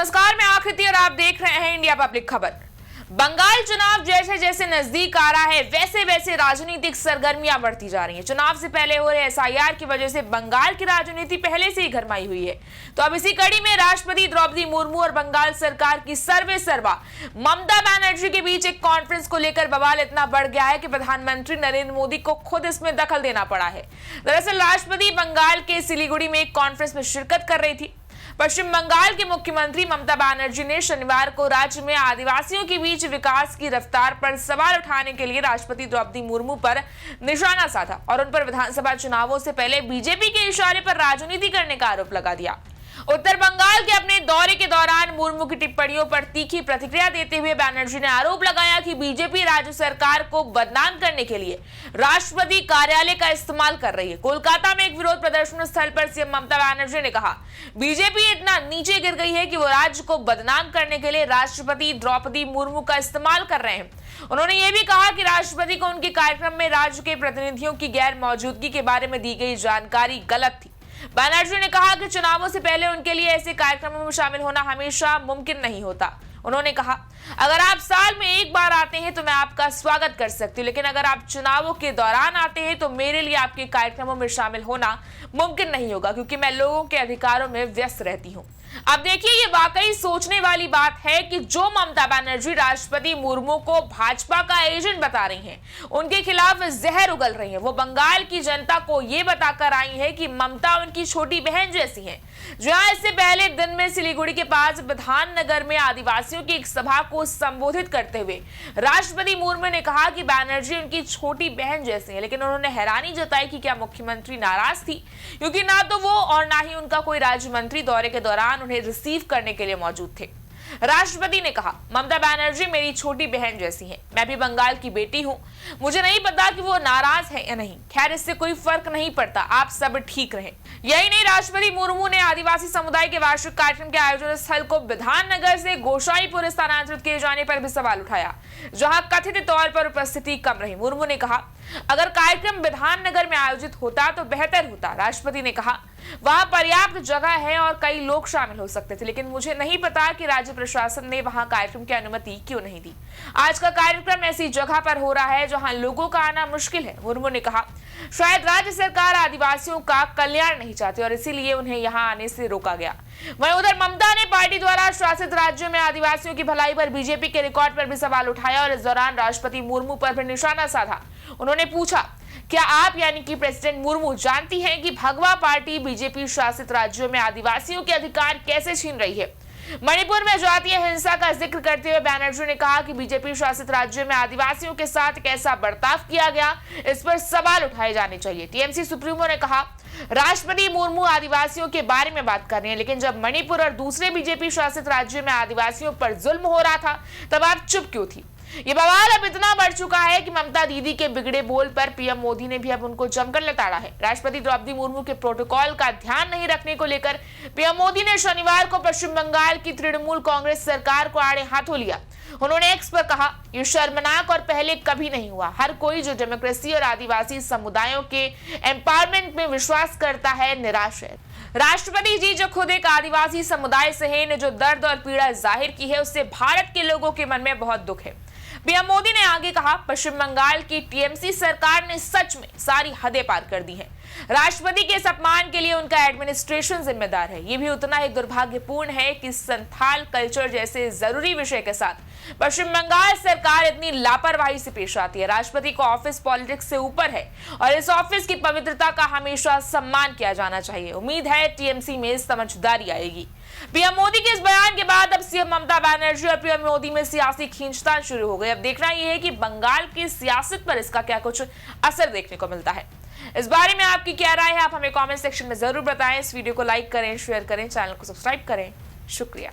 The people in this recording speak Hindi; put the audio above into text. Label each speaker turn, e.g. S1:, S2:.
S1: नमस्कार, मैं आकृति और आप देख रहे हैं इंडिया पब्लिक खबर। बंगाल चुनाव जैसे जैसे नजदीक आ रहा है वैसे वैसे राजनीतिक सरगर्मियां बढ़ती जा रही हैं। चुनाव से पहले हो रहे एसआईआर की वजह से बंगाल की राजनीति पहले से ही गरमाई हुई है। तो अब इसी कड़ी में राष्ट्रपति द्रौपदी मुर्मू और बंगाल सरकार की सर्वे सर्वा ममता बनर्जी के बीच एक कॉन्फ्रेंस को लेकर बवाल इतना बढ़ गया है कि प्रधानमंत्री नरेंद्र मोदी को खुद इसमें दखल देना पड़ा है। दरअसल राष्ट्रपति बंगाल के सिलीगुड़ी में एक कॉन्फ्रेंस में शिरकत कर रही थी। पश्चिम बंगाल के मुख्यमंत्री ममता बनर्जी ने शनिवार को राज्य में आदिवासियों के बीच विकास की रफ्तार पर सवाल उठाने के लिए राष्ट्रपति द्रौपदी मुर्मू पर निशाना साधा और उन पर विधानसभा चुनावों से पहले बीजेपी के इशारे पर राजनीति करने का आरोप लगा दिया। उत्तर बंगाल के अपने दौरे के दौरान मुर्मू की टिप्पणियों पर तीखी प्रतिक्रिया देते हुए बनर्जी ने आरोप लगाया कि बीजेपी राज्य सरकार को बदनाम करने के लिए राष्ट्रपति कार्यालय का इस्तेमाल कर रही है। कोलकाता में एक विरोध प्रदर्शन स्थल पर सीएम ममता बनर्जी ने कहा, बीजेपी इतना नीचे गिर गई है कि वो राज्य को बदनाम करने के लिए राष्ट्रपति द्रौपदी मुर्मू का इस्तेमाल कर रहे हैं। उन्होंने ये भी कहा कि राष्ट्रपति को उनके कार्यक्रम में राज्य के प्रतिनिधियों की गैर मौजूदगी के बारे में दी गई जानकारी गलत थी। बनर्जी ने कहा कि चुनावों से पहले उनके लिए ऐसे कार्यक्रमों में शामिल होना हमेशा मुमकिन नहीं होता। उन्होंने कहा, अगर आप साल में एक बार आते हैं तो मैं आपका स्वागत कर सकती हूँ, लेकिन अगर आप चुनावों के दौरान आते हैं तो मेरे लिए आपके कार्यक्रमों में शामिल होना मुमकिन नहीं होगा, क्योंकि मैं लोगों के अधिकारों में व्यस्त रहती हूँ। अब देखिए, ये वाकई सोचने वाली बात है कि जो ममता बनर्जी राष्ट्रपति मुर्मू को भाजपा का एजेंट बता रही हैं, उनके खिलाफ जहर उगल रही हैं, वो बंगाल की जनता को ये बताकर आई है कि ममता उनकी छोटी बहन जैसी हैं। जहां इससे पहले दिन में सिलीगुड़ी के पास विधाननगर में आदिवासियों की एक सभा को संबोधित करते हुए राष्ट्रपति मुर्मू ने कहा कि बनर्जी उनकी छोटी बहन जैसी है, लेकिन उन्होंने हैरानी जताई कि क्या मुख्यमंत्री नाराज थी, क्योंकि ना तो वो और ना ही उनका कोई राज्य मंत्री दौरे के दौरान उन्हें रिसीव करने के लिए मौजूद थे। राष्ट्रपति ने कहा, ममता बनर्जी मेरी छोटी बहन जैसी है, मैं भी बंगाल की बेटी हूं, मुझे नहीं पता कि वो नाराज है या नहीं, खैर इससे कोई फर्क नहीं पड़ता, आप सब ठीक रहें। यही नहीं, राष्ट्रपति मुर्मू ने आदिवासी समुदाय के वार्षिक कार्यक्रम के आयोजन स्थल को विधाननगर से गोसाईपुर स्थानांतरित किए जाने पर भी सवाल उठाया, जहां कथित तौर पर उपस्थिति कम रही। मुर्मू ने कहा, अगर कार्यक्रम विधाननगर में आयोजित होता तो बेहतर होता। राष्ट्रपति ने कहा, वहां पर्याप्त जगह है और कई लोग शामिल हो सकते थे, लेकिन मुझे नहीं पता कि राज्य प्रशासन ने वहां कार्यक्रम की अनुमति क्यों नहीं दी। आज का कार्यक्रम ऐसी जगह पर हो रहा है जहां लोगों का आना मुश्किल है। मुर्मू ने कहा, शायद राज्य सरकार आदिवासियों का कल्याण नहीं चाहती और इसीलिए उन्हें यहां आने से रोका गया। वहीं उधर ममता ने पार्टी द्वारा शासित राज्यों में आदिवासियों की भलाई पर बीजेपी के रिकॉर्ड पर भी सवाल उठाया और इस दौरान राष्ट्रपति मुर्मू पर भी निशाना साधा। उन्होंने पूछा, क्या आप यानी कि प्रेसिडेंट मुर्मू जानती हैं कि भगवा पार्टी बीजेपी शासित राज्यों में आदिवासियों के अधिकार कैसे छीन रही है? मणिपुर में जातीय हिंसा का जिक्र करते हुए बनर्जी ने कहा कि बीजेपी शासित राज्यों में आदिवासियों के साथ कैसा बर्ताव किया गया, इस पर सवाल उठाए जाने चाहिए। टीएमसी सुप्रीमो ने कहा, राष्ट्रपति मुर्मू आदिवासियों के बारे में बात कर रहे हैं, लेकिन जब मणिपुर और दूसरे बीजेपी शासित राज्यों में आदिवासियों पर जुल्म हो रहा था तब आप चुप क्यों थी? ये बवाल अब इतना बढ़ चुका है कि ममता दीदी के बिगड़े बोल पर पीएम मोदी ने भी अब उनको जमकर लताड़ा है। राष्ट्रपति द्रौपदी मुर्मू के प्रोटोकॉल का ध्यान नहीं रखने को लेकर पीएम मोदी ने शनिवार को पश्चिम बंगाल की तृणमूल कांग्रेस सरकार को आड़े हाथों लिया। उन्होंने एक्स पर कहा, ये शर्मनाक और पहले कभी नहीं हुआ। हर कोई जो डेमोक्रेसी और आदिवासी समुदायों के एम्पावरमेंट में विश्वास करता है निराश है। राष्ट्रपति जी जो खुद एक आदिवासी समुदाय से हैं, ने जो दर्द और पीड़ा जाहिर की है, उससे भारत के लोगों के मन में बहुत दुख है। पीएम मोदी ने आगे कहा, पश्चिम बंगाल की टीएमसी सरकार ने सच में सारी हदें पार कर दी हैं। राष्ट्रपति के इस अपमान के लिए उनका एडमिनिस्ट्रेशन जिम्मेदार है। ये भी उतना ही दुर्भाग्यपूर्ण है कि संथाल कल्चर जैसे जरूरी विषय के साथ पश्चिम बंगाल सरकार इतनी लापरवाही से पेश आती है। राष्ट्रपति को ऑफिस पॉलिटिक्स से ऊपर है और इस ऑफिस की पवित्रता का हमेशा सम्मान किया जाना चाहिए। उम्मीद है टीएमसी में समझदारी आएगी। पीएम मोदी के इस बयान के बाद अब सीएम ममता बनर्जी और पीएम मोदी में सियासी खींचतान शुरू हो गई। अब देखना यह है कि बंगाल की सियासत पर इसका क्या कुछ असर देखने को मिलता है। इस बारे में आपकी क्या राय है, आप हमें कमेंट सेक्शन में जरूर बताएं। इस वीडियो को लाइक करें, शेयर करें, चैनल को सब्सक्राइब करें। शुक्रिया।